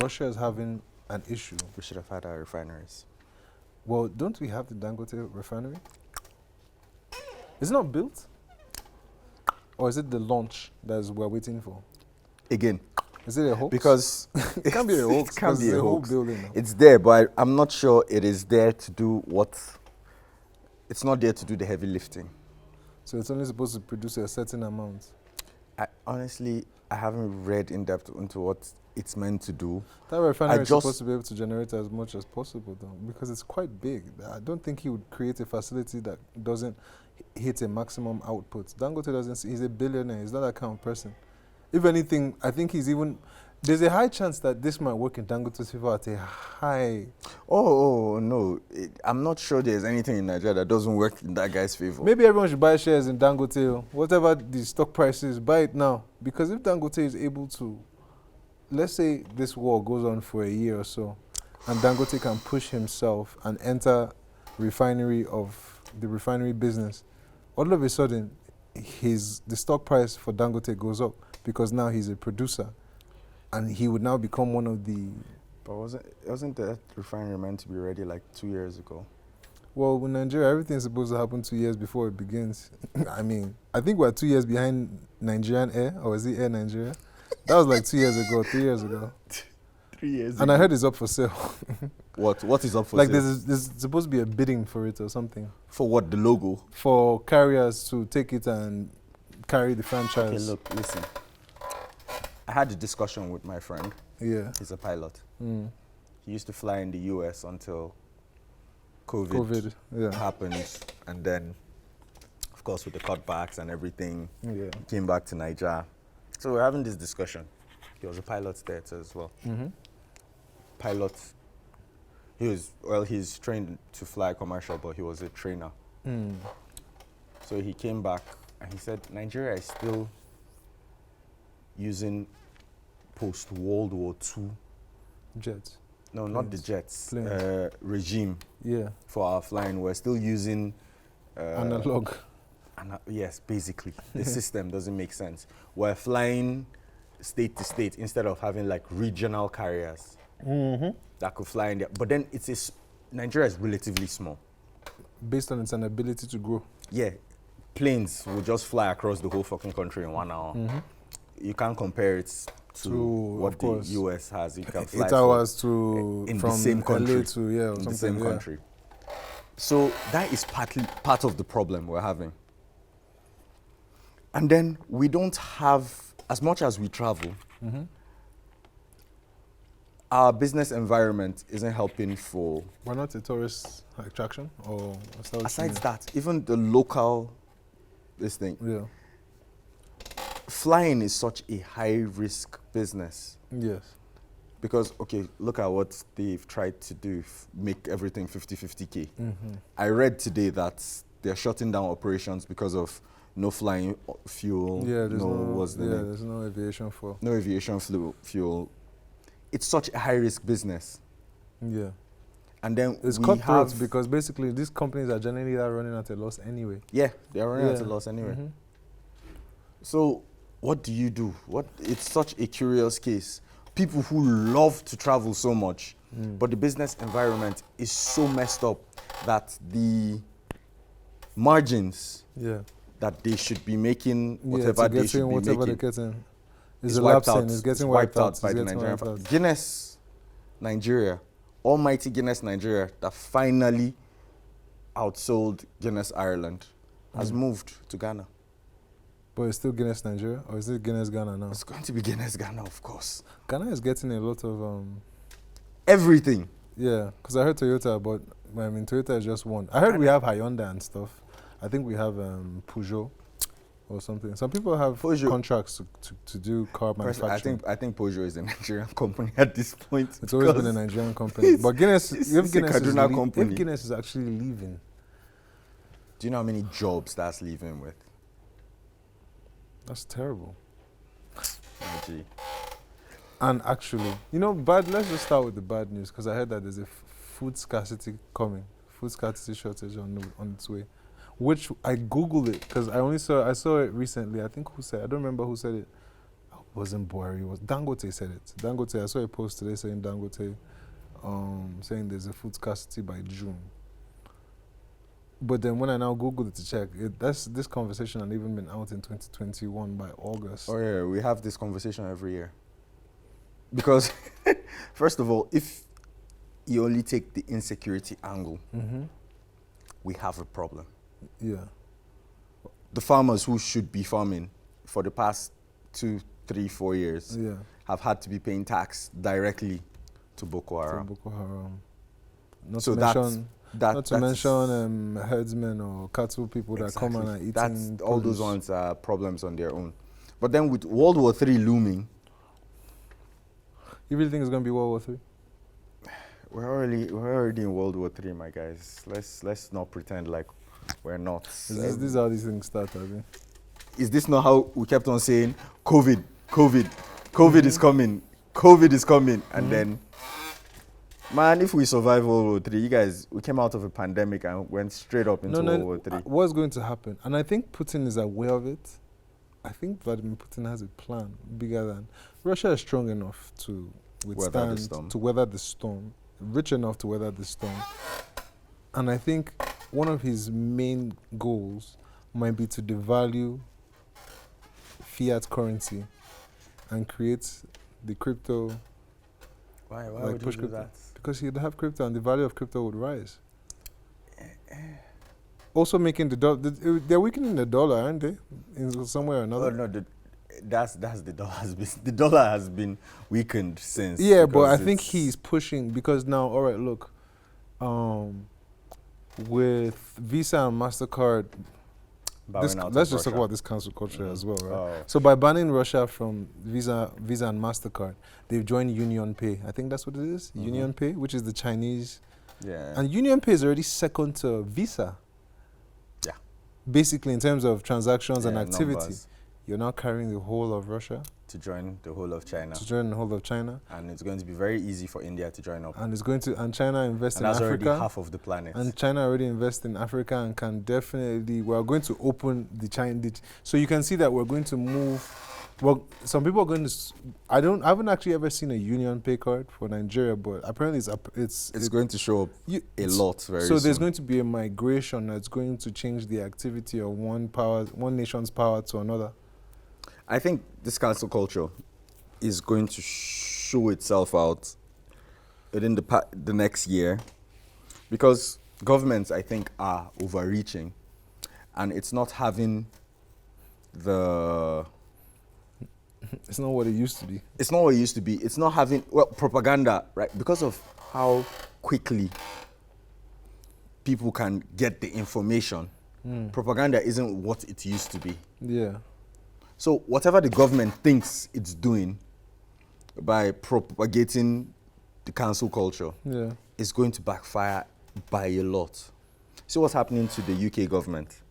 Russia is having an issue. We should have had our refineries. Well, don't we have the Dangote refinery? It's not built? Or is it the launch that we're waiting for? Again, Is it a hoax? because it can't be a hoax. It can't 'cause be it's a whole hoax. building now. It's there, but I'm not sure it is there to do what. It's not there to do the heavy lifting. So it's only supposed to produce a certain amount. I haven't read in depth into what it's meant to do. That refinery is just- supposed to be able to generate as much as possible, though, because it's quite big. I don't think he would create a facility that doesn't hit a maximum output. Dangote doesn't. He's a billionaire. He's not that kind of person. If anything, I think he's even. There's a high chance that this might work in Dangote's favor at a high. Oh no, I'm not sure there's anything in Nigeria that doesn't work in that guy's favor. Maybe everyone should buy shares in Dangote. Whatever the stock price is, buy it now. Because if Dangote is able to, let's say this war goes on for a year or so, and Dangote can push himself and enter the refinery business, all of a sudden, the stock price for Dangote goes up because now he's a producer, and he would now become one of the. But wasn't that refinery meant to be ready like 2 years ago? Well, in Nigeria, everything's supposed to happen 2 years before it begins. I mean, I think we're 2 years behind Nigerian Air, or is it Air Nigeria? That was like 2 years ago, 3 years ago. 3 years And I heard it's up for sale. What is up for Like sale? there's supposed to be a bidding for it or something. For what? The logo? For carriers to take it and carry the franchise. Okay, look, listen. I had a discussion with my friend. Yeah. He's a pilot. Mm. He used to fly in the US until COVID Yeah. happened, and then, of course, with the cutbacks and everything, Yeah. came back to Nigeria. So we're having this discussion. He was a pilot there too as well. Mm-hmm. Pilot. He's trained to fly commercial, but he was a trainer. Mm. So he came back and he said Nigeria is still using post-World War II, Jets. no, not the Planes. jets, Planes. regime Yeah. for our flying. We're still using Analog. yes, basically. The system doesn't make sense. We're flying state to state instead of having like regional carriers that could fly in there. But then Nigeria is relatively small. Based on its ability to grow. Yeah, planes will just fly across the whole fucking country in 1 hour. Mm-hmm. You can't compare it to what of the course. US has. You can fly 8 hours to in from the same country. LA to or in something. the same yeah. country. So that is part of the problem we're having. And then we don't have, as much as we travel, our business environment isn't helping for. Why not a tourist attraction or Aside that, even the local, this thing, Yeah. flying is such a high risk business. Yes. Because, okay, look at what they've tried to do, make everything 50-50K. Mm-hmm. I read today that they're shutting down operations because of no flying fuel, Yeah, there's name? there's no aviation for. No aviation fuel. It's such a high-risk business. Yeah. And then It's we cutthroat have... because basically these companies are generally running at a loss anyway. Yeah, they're running at a loss anyway. Mhm. So what do you do? It's such a curious case. People who love to travel so much, but the business environment is so messed up that the margins Yeah. that they should be making, Yeah, whatever they should be whatever making, they're getting. is It's wiped lapsing. out. It's getting wiped out It's by the getting Nigerian. wiped out. Guinness, Nigeria, almighty Guinness Nigeria, that finally outsold Guinness Ireland, has moved to Ghana. But it's still Guinness Nigeria, or is it Guinness Ghana now? It's going to be Guinness Ghana, of course. Ghana is getting a lot of Everything. yeah, because I heard Toyota, but I mean Toyota is just one. I heard we have Hyundai and stuff. I think we have Peugeot or something. Some people have Peugeot. Contracts to do car manufacturing. I think Peugeot is a Nigerian company at this point. It's always been a Nigerian company. But Guinness, it's if a Guinness, Kaduna company. if Guinness is actually leaving, Do you know how many jobs that's leaving with? that's terrible. Gee. And actually, let's just start with the bad news, because I heard that there's a food scarcity coming, food scarcity shortage on its way, which I Googled it, because I saw it recently. I think I don't remember who said it. wasn't Buhari, it was Dangote said it. Dangote, I saw a post today saying Dangote, saying there's a food scarcity by June. But then when I now Googled it to check, this conversation had even been out in 2021 by August. Oh yeah, we have this conversation every year. Because, first of all, if you only take the insecurity angle, we have a problem. Yeah. The farmers who should be farming for the past 2, 3, 4 years have had to be paying tax directly to Boko Haram. Not So to mention herdsmen or cattle people that come and are eating. All those ones are problems on their own. But then with World War III looming, you really think it's going to be World War III? We're already in World War III, my guys. Let's not pretend like we're not. This is how these things start, I mean. Is this not how we kept on saying COVID is coming, COVID is coming, and then, man, if we survive World War III, you guys, we came out of a pandemic and went straight up into World War III. What's going to happen? And I think Putin is aware of it. I think Vladimir Putin has a plan bigger than Russia is strong enough to withstand, to weather the storm, rich enough to weather the storm. And I think one of his main goals might be to devalue fiat currency and create the crypto. Why would you do that? Because he'd have crypto and the value of crypto would rise. Also making the dollar, they're weakening the dollar, aren't they? In some way or another. Oh no, that's the dollar. The dollar has been weakened since. Yeah, but I think he's pushing because now, all right, look, with Visa and MasterCard, let's just talk about this cancel culture as well, right? Oh. So by banning Russia from Visa and MasterCard, they've joined Union Pay. I think that's what it is, Union Pay, which is the Chinese. Yeah. And Union Pay is already second to Visa. Yeah. Basically, in terms of transactions and activity. Numbers. You're now carrying the whole of Russia. To join the whole of China. To join the whole of China. And it's going to be very easy for India to join up. And China invests in Africa. And that's already half of the planet. And China already invests in Africa and can definitely, we're going to open the China. So you can see that we're going to move. Well, some people are going to, I haven't actually ever seen a Union Pay card for Nigeria, but apparently it's going to show up a lot very soon. So there's going to be a migration that's going to change the activity of one nation's power to another. I think this cancel culture is going to show itself out within the next year because governments, I think, are overreaching and it's not having the... It's not what it used to be. It's not what it used to be. It's not having, propaganda, right? Because of how quickly people can get the information, propaganda isn't what it used to be. Yeah. So whatever the government thinks it's doing by propagating the cancel culture is going to backfire by a lot. See what's happening to the UK government.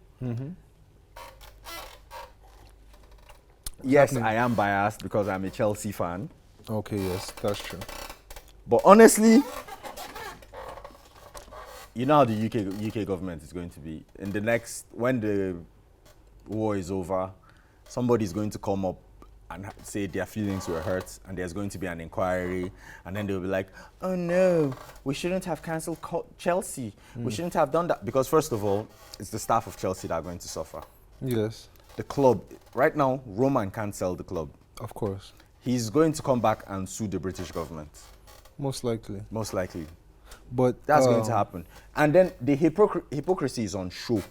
Yes, I am biased because I'm a Chelsea fan. Okay, yes, that's true. But honestly, you know how the UK government is going to be. In the next, when the war is over, somebody's going to come up and say their feelings were hurt and there's going to be an inquiry and then they'll be like, oh no, we shouldn't have cancelled Chelsea. We shouldn't have done that. Because first of all, it's the staff of Chelsea that are going to suffer. Yes. The club, right now, Roman can't sell the club. Of course. He's going to come back and sue the British government. Most likely. Most likely. But that's going to happen. And then the hypocrisy is on show.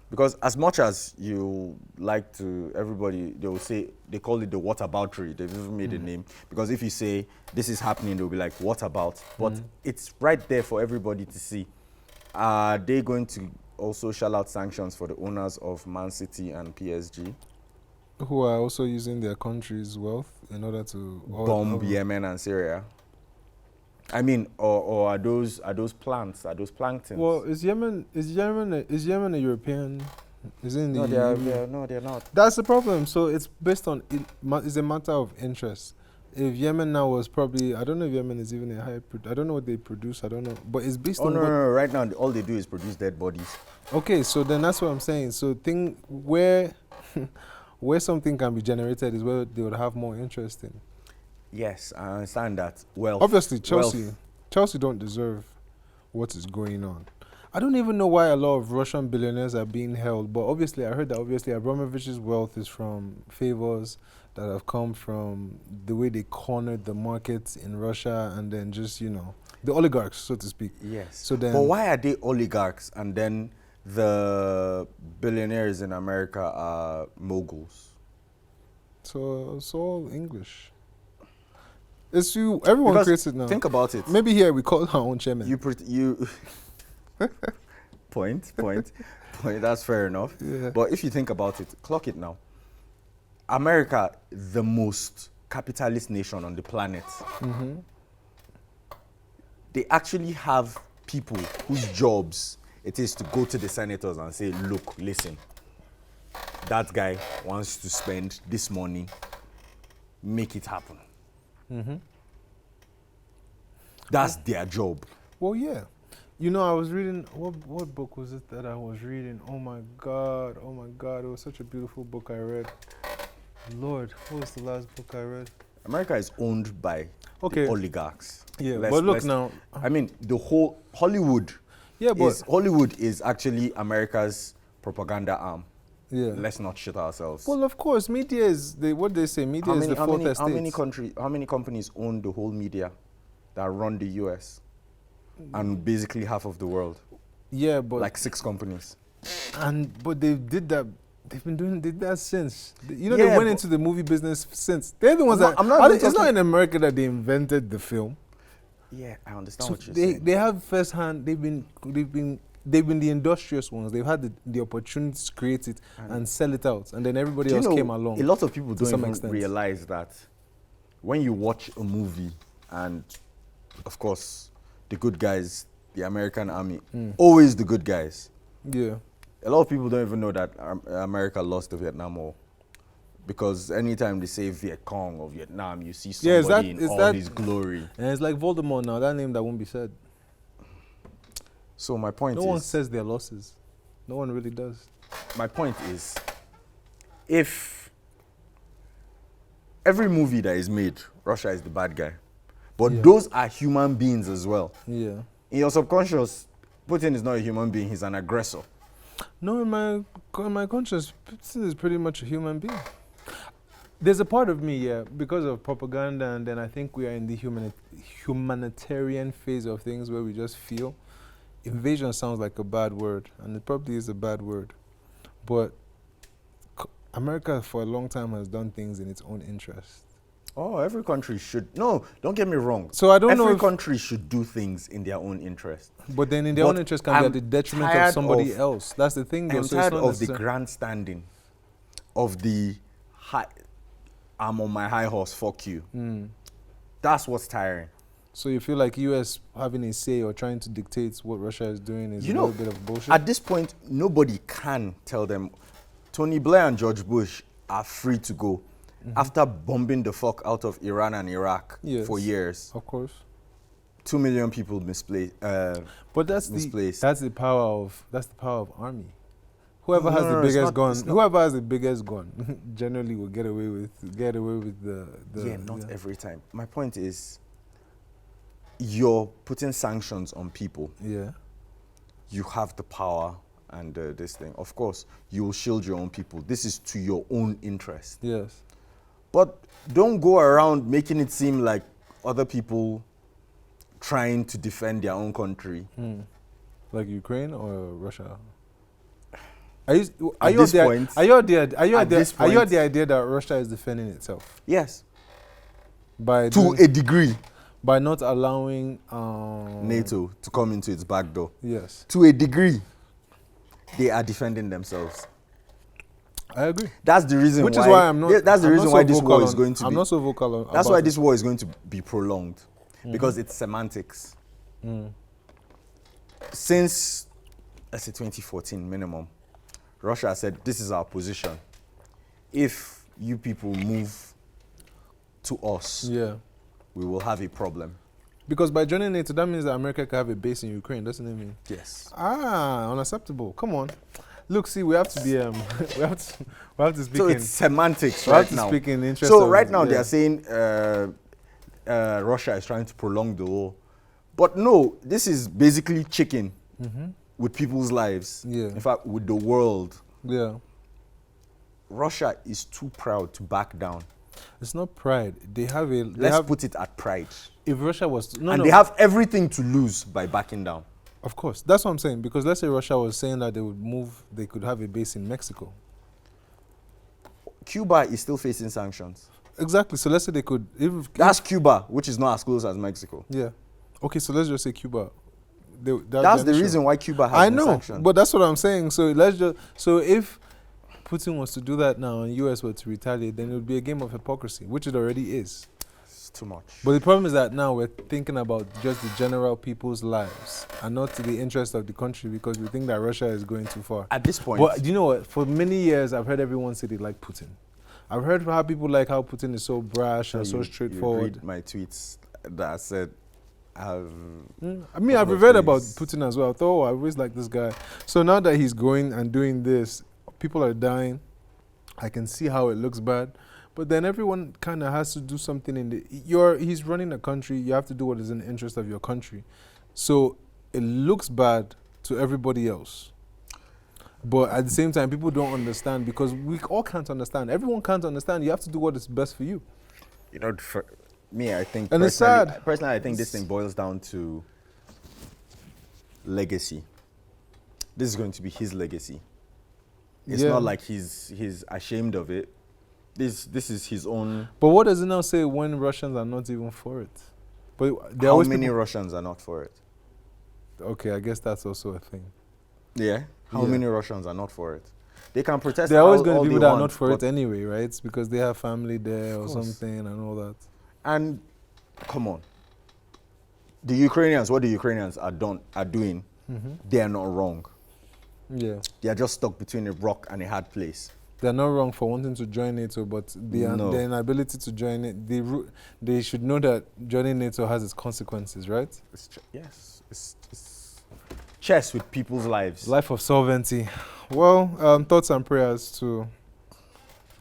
Because as much as you like to, everybody, they will say, they call it the whataboutery. They've even made a name. Because if you say, this is happening, they'll be like, what about? But it's right there for everybody to see. Are they going to also shell out sanctions for the owners of Man City and PSG? Who are also using their country's wealth in order to bomb Yemen and Syria. I mean, or are those plants? Are those planktons? Well, is Yemen a European? Is it in the no, they're not. That's the problem. So it's based on it's a matter of interest. If Yemen now was probably, I don't know if Yemen is even a high, I don't know what they produce, I don't know. But it's based on... No, right now all they do is produce dead bodies. Okay, so then that's what I'm saying. So where where something can be generated is where they would have more interest in. Yes, I understand that. Wealth. Obviously, Chelsea Wealth. don't deserve what is going on. I don't even know why a lot of Russian billionaires are being held, but obviously I heard that obviously Abramovich's wealth is from favors that have come from the way they cornered the markets in Russia, and then just, you know, the oligarchs, so to speak. Yes. So then, but why are they oligarchs and then the billionaires in America are moguls? so it's all English. It's you. Everyone Because creates it now. think about it. Maybe here we call our own chairman. You point. That's fair enough. Yeah. But if you think about it, clock it now. America, the most capitalist nation on the planet, they actually have people whose jobs it is to go to the senators and say, look, listen, that guy wants to spend this money, make it happen. That's their job. Well, yeah. You know, I was reading, what book was it that I was reading? Oh my God, it was such a beautiful book I read. Lord, what was the last book I read? America is owned by the oligarchs. Yeah, but look now. I mean, the whole Hollywood. Yeah, but Hollywood is actually America's propaganda arm. Yeah. Let's not shit ourselves. Well, of course, media is what they say. Media is the fourth estate. How many companies own the whole media that run the US and basically half of the world? Yeah, but like 6 companies. But they did that. They've been did that since. You know, they went into the movie business since. They're the ones it's not in America that they invented the film. Yeah, I understand what you're saying. They have firsthand. They've been the industrious ones. They've had the opportunity to create it and sell it out, and then everybody else came along. A lot of people don't even realize that when you watch a movie, and of course, the good guys, the American army, always the good guys. Yeah. A lot of people don't even know that America lost the Vietnam War. Because anytime they say Viet Cong or Vietnam, you see somebody in all his glory. And it's like Voldemort now, that name that won't be said. So my point is... No one says their losses. No one really does. My point is, if every movie that is made, Russia is the bad guy. But those are human beings as well. Yeah. In your subconscious, Putin is not a human being, he's an aggressor. No, in my conscience, Putin is pretty much a human being. There's a part of me, because of propaganda, and then I think we are in the humanitarian phase of things where we just feel. Invasion sounds like a bad word, and it probably is a bad word. But America, for a long time, has done things in its own interest. Oh, every country should. No, don't get me wrong. So I don't know every country should do things in their own interest. But then in their own interest can be at the detriment of somebody else. That's the thing, though. I'm tired of the grandstanding, of the I'm on my high horse, fuck you. That's what's tiring. So you feel like US having a say or trying to dictate what Russia is doing is a little bit of bullshit? At this point, nobody can tell them. Tony Blair and George Bush are free to go. After bombing the fuck out of Iran and Iraq for years. Of course. 2 million people misplaced. But that's the power of army. Whoever has the biggest gun, whoever has the biggest gun, generally will get away with the. Yeah, not every time. My point is, you're putting sanctions on people. Yeah. You have the power and this thing. Of course, you will shield your own people. This is to your own interest. Yes. But don't go around making it seem like other people trying to defend their own country. Like Ukraine or Russia? Are you of the idea that Russia is defending itself? Yes. To a degree. By not allowing NATO to come into its back door. Yes. To a degree, they are defending themselves. I agree. That's the reason Which is why I'm not. That's the reason why this war is going to be. I'm not so vocal on. That's why this war is going to be prolonged, because it's semantics. Since, let's say 2014 minimum, Russia said, this is our position. If you people move to us, we will have a problem. Because by joining NATO, that means that America can have a base in Ukraine, doesn't it mean? Yes. Unacceptable. Come on. Look, see, we have to be we have to speak So in it's semantics we have right to now. speak in interest So of, right now they yeah. are saying Russia is trying to prolong the war, but no, this is basically chicken with people's lives. Yeah. In fact, with the world. Yeah. Russia is too proud to back down. It's not pride. They have a. They Let's have, put it at pride. if Russia was to, no, And no, they have everything to lose by backing down. of course, that's what I'm saying. Because let's say Russia was saying that they would move, they could have a base in Mexico. Cuba is still facing sanctions. Exactly. So let's say they could. That's Cuba, which is not as close as Mexico. Yeah. Okay. So let's just say Cuba. That's the reason why Cuba has I been know, sanctioned. but that's what I'm saying. So let's just. So if Putin was to do that now and US were to retaliate, then it would be a game of hypocrisy, which it already is. It's too much. But the problem is that now we're thinking about just the general people's lives and not to the interest of the country because we think that Russia is going too far. At this point, But do you know what? For many years, I've heard everyone say they like Putin. I've heard how people like how Putin is so brash and so you straightforward. read my tweets that said, I mean, I've read about Putin as well. I thought, oh, I always like this guy. So now that he's going and doing this, people are dying. I can see how it looks bad. But then everyone kind of has to do something in the... He's running a country. You have to do what is in the interest of your country. So it looks bad to everybody else. But at the same time, people don't understand because we all can't understand. Everyone can't understand. You have to do what is best for you. you know, for me, I think And it's sad. Personally, I think this thing boils down to legacy. This is going to be his legacy. It's Yeah. not like he's ashamed of it. This is his own. But what does it now say when Russians are not even for it? But there are How always many people- Russians are not for it? Okay, I guess that's also a thing. Yeah. How Yeah. many Russians are not for it? They can protest. There are always all- going to all be people they that are want, not for it but- anyway, right? It's because they have family there or course. something and all that. And come on, the Ukrainians, what the Ukrainians are doing, they are not wrong. Yeah. They are just stuck between a rock and a hard place. They're not wrong for wanting to join NATO, but No. their inability to join it, they should know that joining NATO has its consequences, right? Yes, it's chess with people's lives. Life of sovereignty. Well, thoughts and prayers to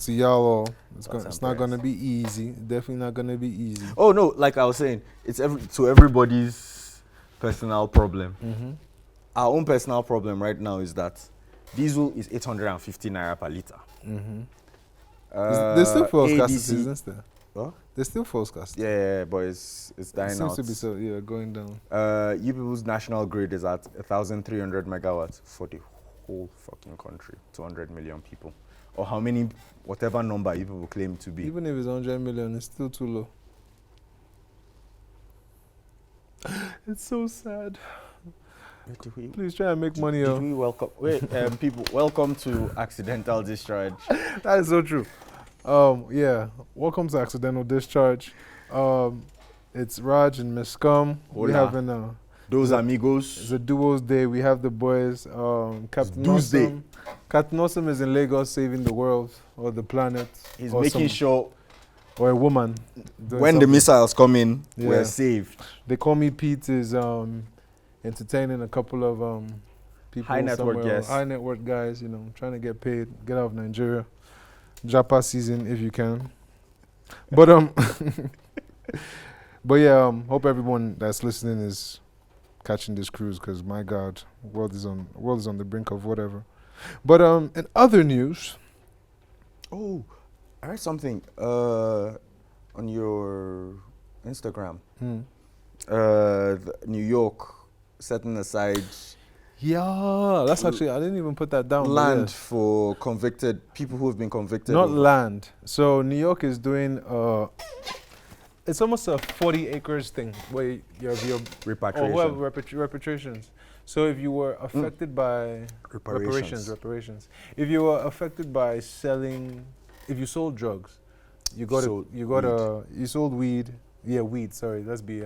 y'all all. It's not going to be easy. Definitely not going to be easy. Oh no, like I was saying, it's everybody's personal problem. Our own personal problem right now is that diesel is 850 naira per liter. There's still fuel ADC scarcity, isn't there? What? There's still fuel scarcity. Yeah, but it's It dying seems out. to be so, yeah, going down. You people's national grid is at 1,300 megawatts for the whole fucking country, 200 million people, or how many, whatever number you people claim to be. Even if it's 100 million, it's still too low. It's so sad. Please try and make money. Did we welcome people? Welcome to Accidental Discharge. That is so true. Yeah. Welcome to Accidental Discharge. It's Raj and Miss Scum. We Hola. have an Those it's amigos. a duos day. We have the boys. Captain Tuesday. Awesome. Captain Awesome is in Lagos saving the world or the planet. He's or making sure or a woman. doing when the something. missiles come in, Yeah. we're saved. They call me Pete is entertaining a couple of people. High net worth somewhere else. guys. High net worth guys, you know, trying to get paid, get out of Nigeria. Japa season if you can. But but yeah, hope everyone that's listening is catching this cruise because my God, world is on the brink of whatever. But in other news, Oh, I heard something on your Instagram. New York setting aside yeah, that's actually I didn't even put that down. but land yeah. for convicted people who have been convicted. Not of- land. So New York is doing it's almost a 40 acres thing where you have your repatriation. or whoever repatriations. So if you were affected by Reparations. reparations. If you were affected by if you sold drugs, you sold weed. Yeah, weed. Sorry, let's be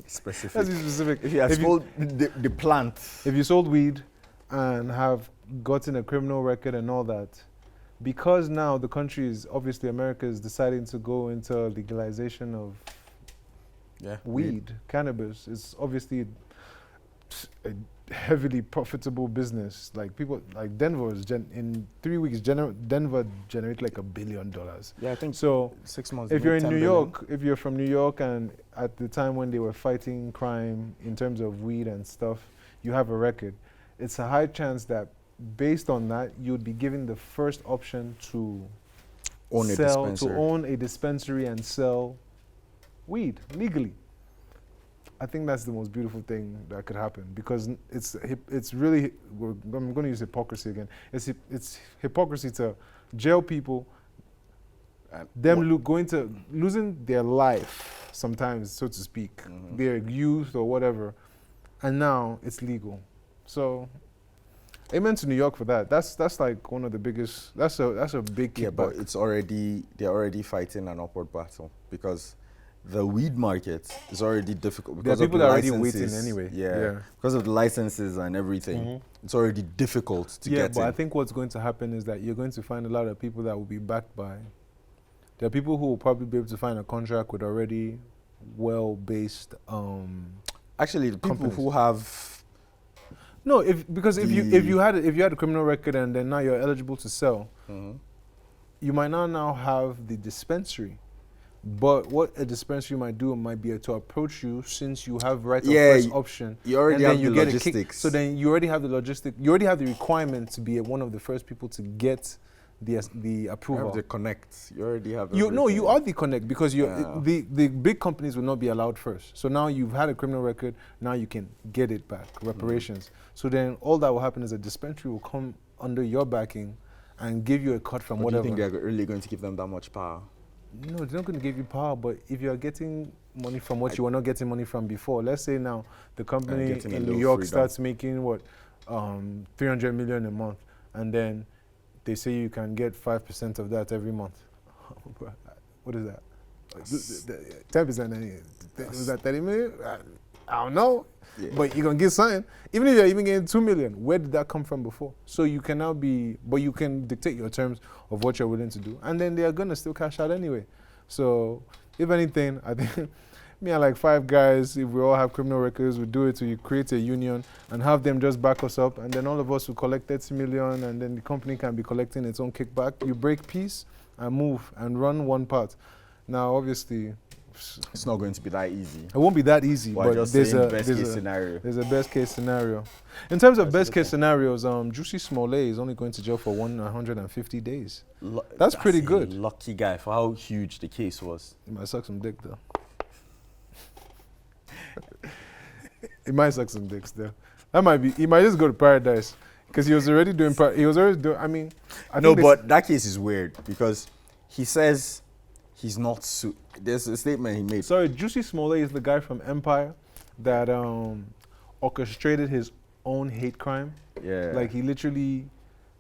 Specific. let's be specific. If you have If you- sold the plant, If you sold weed and have gotten a criminal record and all that, because now the country is obviously America is deciding to go into legalization of yeah, weed, cannabis. It's obviously a heavily profitable business. Like people, like Denver is in 3 weeks. Denver generate like $1 billion. Yeah, I think So 6 months. if they you're made in 10 New billion. York, if you're from New York, and at the time when they were fighting crime in terms of weed and stuff, you have a record. It's a high chance that based on that, you'd be given the first option to Own a sell, to dispensary. own a dispensary and sell weed legally. I think that's the most beautiful thing that could happen, because it's really, I'm going to use hypocrisy again. It's hypocrisy to jail people, losing their life sometimes, so to speak, their youth or whatever, and now it's legal. So, amen to New York for that. That's like one of the biggest. That's a big kickback. Yeah, but they're already fighting an upward battle, because the weed market is already difficult There are because of people the that are already licenses. waiting anyway. Yeah, because of the licenses and everything. It's already difficult to Yeah, get but in. I think what's going to happen is that you're going to find a lot of people that will be backed by. There are people who will probably be able to find a contract with already well-based. Actually, the people companies. who have No, if you had a criminal record and then now you're eligible to sell, you might now have the dispensary. But what a dispensary might do might be to approach you, since you have right of first option. you already and then have you the get a logistics. so then you already have the logistic. You already have the requirement to be one of the first people to get the you approval. have the connect. You already have. You everything. are the connect, because Yeah. the big companies will not be allowed first. So now you've had a criminal record, now you can get it back, reparations. So then all that will happen is a dispensary will come under your backing and give you a cut from But do whatever. you think they're really going to give them that much power? No, they're not going to give you power, but if you're getting money from what you were not getting money from before, let's say now the company getting a in New little York freedom. starts making 300 million a month, and then they say you can get 5% of that every month. What is that? 10%? Was that 30 million? I don't know. Yeah. But you're going to get something. Even if you're even getting 2 million, where did that come from before? So you can now but you can dictate your terms of what you're willing to do. And then they are going to still cash out anyway. So if anything, I think me and like 5 guys, if we all have criminal records, we do it to create a union and have them just back us up. And then all of us will collect 30 million, and then the company can be collecting its own kickback. You break peace and move and run one part. Now, obviously, It's not going to be that easy. it won't be that easy, Well, but just there's saying a best there's case a scenario. there's a best case scenario. In terms of That's best the case thing. scenarios, Juicy Smollett is only going to jail for 150 days. Lo- That's pretty a good. Lucky guy for how huge the case was. He might suck some dick though. He might suck some dicks though. He might just go to paradise, because he was already doing. I mean, I No, think but that case is weird because he says he's not there's a statement he made. sorry, Juicy Smollett is the guy from Empire that orchestrated his own hate crime. Yeah. Like he literally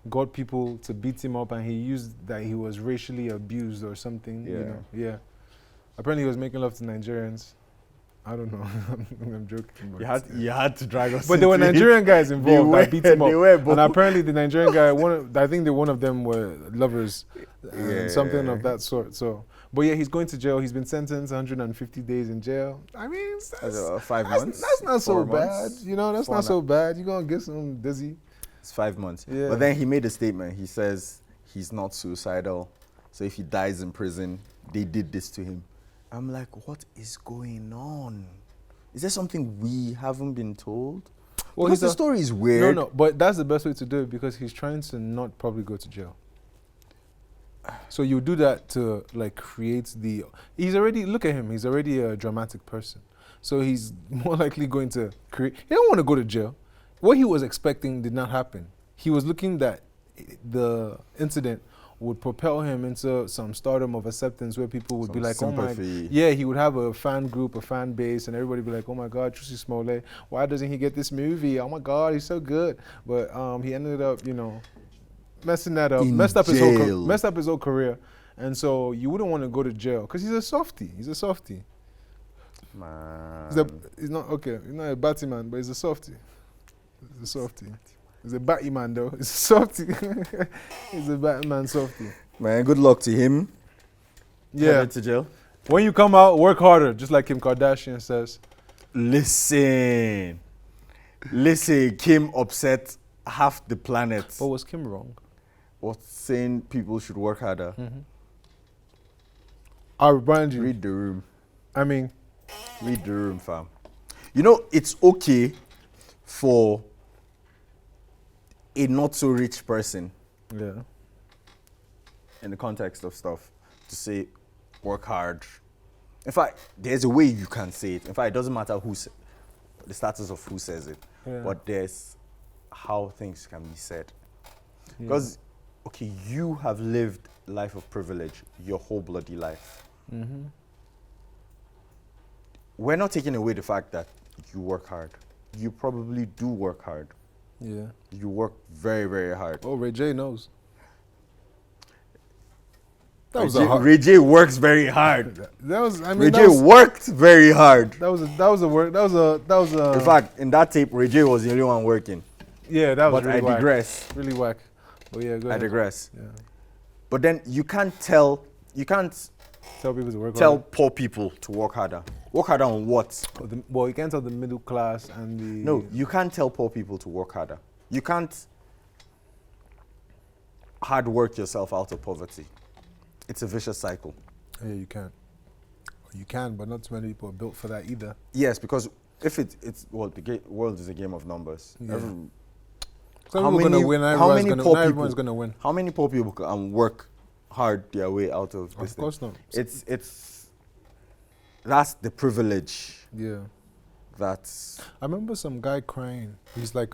got people to beat him up, and he used that he was racially abused or something. You Yeah. know? Yeah. Apparently, he was making love to Nigerians. I don't know. I'm joking. But you had to drag us. But there were into it. Nigerian guys involved that beat him up. They were And both. apparently the Nigerian guy, I think one of them were lovers, and something of that sort. So, but yeah, he's going to jail. He's been sentenced 150 days in jail. I mean, That's 5 months. that's not so 4 bad. months. You know, that's Four not and so bad. You're going to get some dizzy. It's 5 months. Yeah. But then he made a statement. He says he's not suicidal. So if he dies in prison, they did this to him. I'm like, what is going on? Is there something we haven't been told? Well, Because the story is weird. No, but that's the best way to do it, because he's trying to not probably go to jail. So you do that to like create look at him, he's already a dramatic person. So he's more likely going to he don't want to go to jail. What he was expecting did not happen. He was looking that the incident would propel him into some stardom of acceptance, where people would Some be like, sympathy. oh my, yeah, he would have a fan group, a fan base, and everybody would be like, oh my God, Juicy Smollett, why doesn't he get this movie? Oh my God, he's so good. But he ended up, messing that up, In messed up jail. his whole career. And so you wouldn't want to go to jail, because he's a softie. Man. He's not a Batman, but he's a softie. He's a Batman though. He's a softie. He's a Batman softie. Man, good luck to him. Yeah. Headed to jail. When you come out, work harder, just like Kim Kardashian says. Listen. Listen, Kim upset half the planet. But was Kim wrong? Was saying people should work harder. I'll remind you. Read the room. I mean, Read the room, fam. You know, it's okay for a not so rich person yeah. in the context of stuff to say work hard. In fact, there's a way you can say it. In fact, it doesn't matter the status of who says it, but there's how things can be said. Because, okay, you have lived a life of privilege your whole bloody life. We're not taking away the fact that you work hard. You probably do work hard. Yeah. You work very, very hard. Oh, Ray J knows. Ray J works very hard. That was. I mean, Ray J worked very hard. That was a work. That was a. In fact, in that tape, Ray J was the only one working. Yeah, that was But really I whack. digress. Really whack. Oh yeah, go I ahead. digress. Yeah. But then you can't tell Tell people to work tell harder. poor people to work harder. Work harder on what? Well, you can't tell the middle class and the. No, you can't tell poor people to work harder. You can't hard work yourself out of poverty. It's a vicious cycle. Yeah, you can. You can, but not too many people are built for that either. Yes, because if the world is a game of numbers. Yeah. Some People are gonna win. Everyone's gonna win. How many poor people can work hard their way out of this? Of course not. That's the privilege. Yeah. That's I remember some guy crying. He's like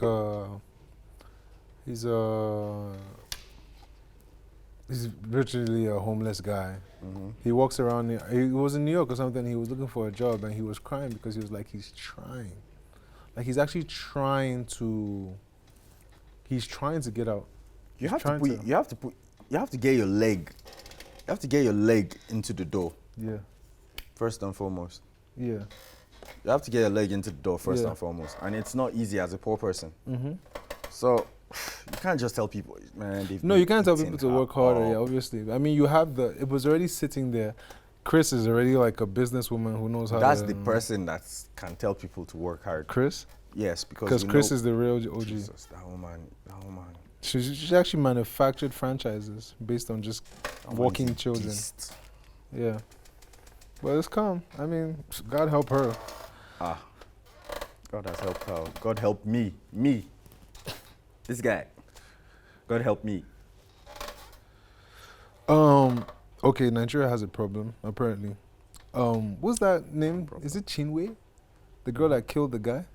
he's literally a homeless guy. He walks around. He was in New York or something. He was looking for a job and he was crying because he was like, he's trying, like he's actually trying to. He's trying to get out. you have to get your leg. You have to get your leg into the door Yeah. first and foremost. Yeah. You have to get your leg into the door first Yeah. and foremost, and it's not easy as a poor person. So you can't just tell people, man. No, you can't tell people eating to work harder. up. Yeah, obviously. I mean, you have it was already sitting there. Chris is already like a businesswoman who knows how. That's to, the person that can tell people to work hard. Chris. Yes, because Because Chris is the real OG. Jesus, that woman. She actually manufactured franchises based on just walking children. Beast. Yeah. But it's calm. I mean, God help her. God has helped her. God help me. Me. This guy. God help me. Okay, Nigeria has a problem, apparently. What's that name? Is it Chinwe? The girl that killed the guy?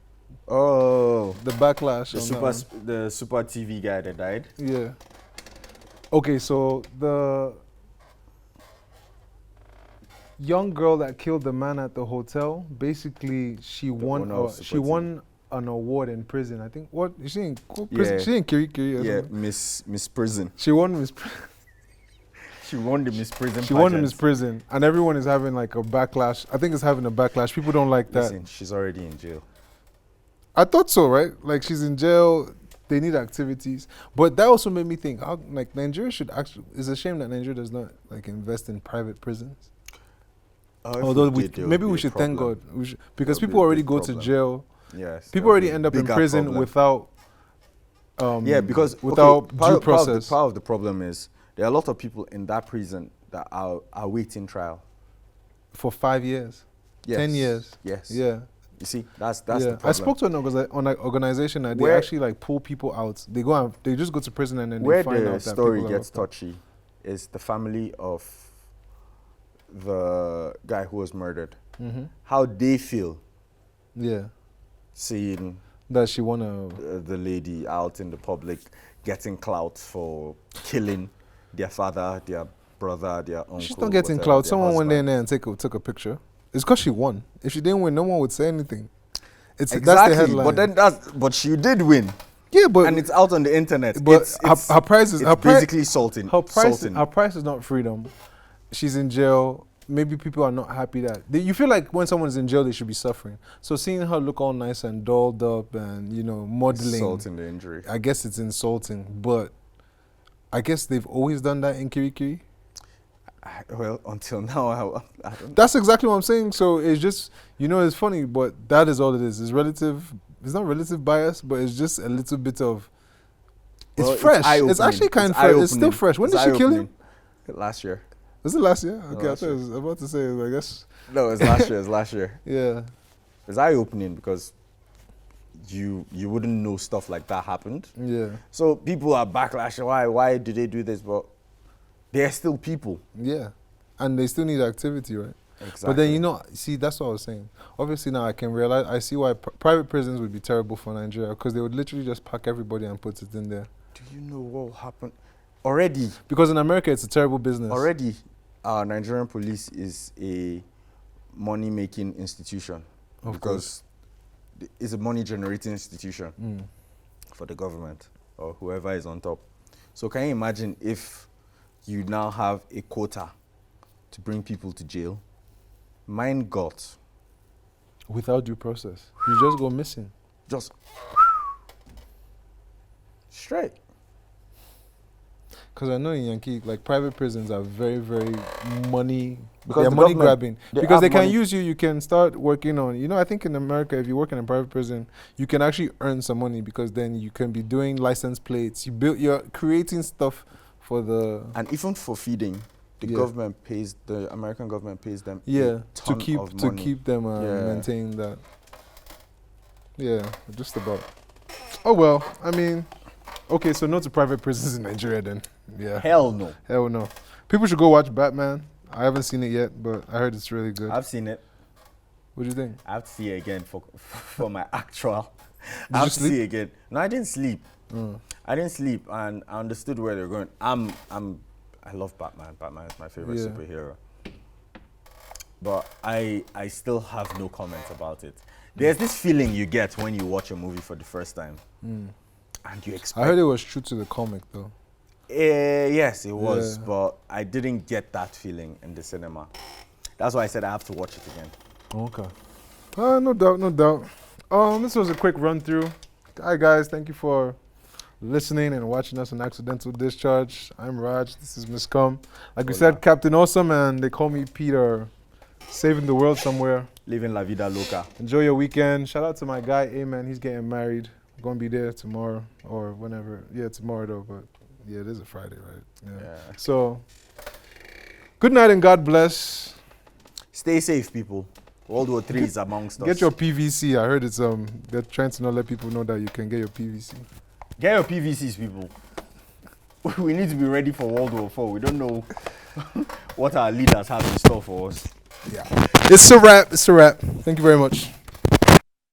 Oh. The Backlash. The super TV guy that died. Yeah. Okay, so the young girl that killed the man at the hotel, basically she won an award in prison. I think she in prison. Yeah. She in Kiri or Yeah, something. Miss Prison. She won Miss She won the Miss Prison. She won in Miss Prison, and everyone is having like a backlash. I think it's having a backlash. People don't like that. Listen, she's already in jail. I thought so, right? Like she's in jail. They need activities, but that also made me think. Like Nigeria should actually. It's a shame that Nigeria does not like invest in private prisons. Although maybe we should thank God, because people already go to jail. Yes. People already end up in prison without. Because without due process. Part of the problem is there are a lot of people in that prison that are awaiting trial for 5 years, yes. 10 years. Yes. Yeah. You see, that's the problem. I spoke to an organization that they actually like pull people out. They go and they just go to prison and then they find out that story gets touchy is the family of the guy who was murdered. How they feel. Yeah. Seeing that she won the lady out in the public getting clout for killing their father, their brother, their uncle. She's not getting clout. Someone went in there and took a picture. It's because she won. If she didn't win, no one would say anything. Exactly. That's the headline. But she did win. Yeah, but and it's out on the internet. But her price is basically salting. Her price is not freedom. She's in jail. Maybe people are not happy that you feel like when someone's in jail they should be suffering. So seeing her look all nice and dolled up and modeling, insulting the injury. I guess it's insulting, but I guess they've always done that in Kirikiri. Well, until now, I don't. That's exactly what I'm saying. So it's just it's funny, but that is all it is. It's relative it's not relative bias, but it's just a little bit of. It's Well, fresh. It's eye-opening. actually kind of It's fresh. It's still eye-opening. fresh. When It's did she kill him? eye-opening. Last year. Was it last year? Okay, I last thought I was about to say. I guess. No, it's last year. It's last year. Yeah. It's eye-opening because you wouldn't know stuff like that happened. Yeah. So people are backlashing. Why do they do this? But they're still people. Yeah. And they still need activity, right? Exactly. But then, see, that's what I was saying. Obviously now I can realize, I see why private prisons would be terrible for Nigeria, because they would literally just pack everybody and put it in there. Do you know what will happen? Already. Because in America, it's a terrible business. Already, our Nigerian police is a money-making institution. Of because it's a money-generating institution for the government or whoever is on top. So can you imagine if you now have a quota to bring people to jail? Mine got. Without due process. You just go missing. Just straight. Because I know in Yankee, like private prisons are very, very money. Because They're the money government- grabbing. they Because have they can money. use you. You can start working on. I think in America, if you work in a private prison, you can actually earn some money because then you can be doing license plates. You're creating stuff for the. And even for feeding, the American government pays them Yeah, a to ton keep of to money. keep them Yeah. maintain that. Yeah, just about. Oh well, I mean, okay, so no to private prisons in Nigeria then. Yeah, Hell no. hell no. People should go watch Batman. I haven't seen it yet, but I heard it's really good. I've seen it. What do you think? I have to see it again for my actual. Did I have you to sleep? see it again. No, I didn't sleep. Mm. I didn't sleep, and I understood where they're going. I love Batman. Batman is my favorite Yeah. superhero. But I still have no comments about it. There's this feeling you get when you watch a movie for the first time, and you expect. I heard it was true to the comic though. Yes, it was, Yeah. but I didn't get that feeling in the cinema. That's why I said I have to watch it again. Okay. No doubt, no doubt. This was a quick run through. Hi guys, thank you for listening and watching us on Accidental Discharge. I'm Raj, this is Miss Com. Like we Hola. said, Captain Awesome, and they call me Peter. Saving the world somewhere. Living La Vida Loca. Enjoy your weekend. Shout out to my guy, Amen. He's getting married. I'm gonna be there tomorrow or whenever. Yeah, tomorrow though, but yeah, it is a Friday, right? Yeah. So, good night and God bless. Stay safe, people. World War III is amongst us. Get your PVC. I heard it's they're trying to not let people know that you can get your PVC. Get your PVCs, people. We need to be ready for World War IV. We don't know what our leaders have in store for us. Yeah. It's a wrap. It's a wrap. Thank you very much.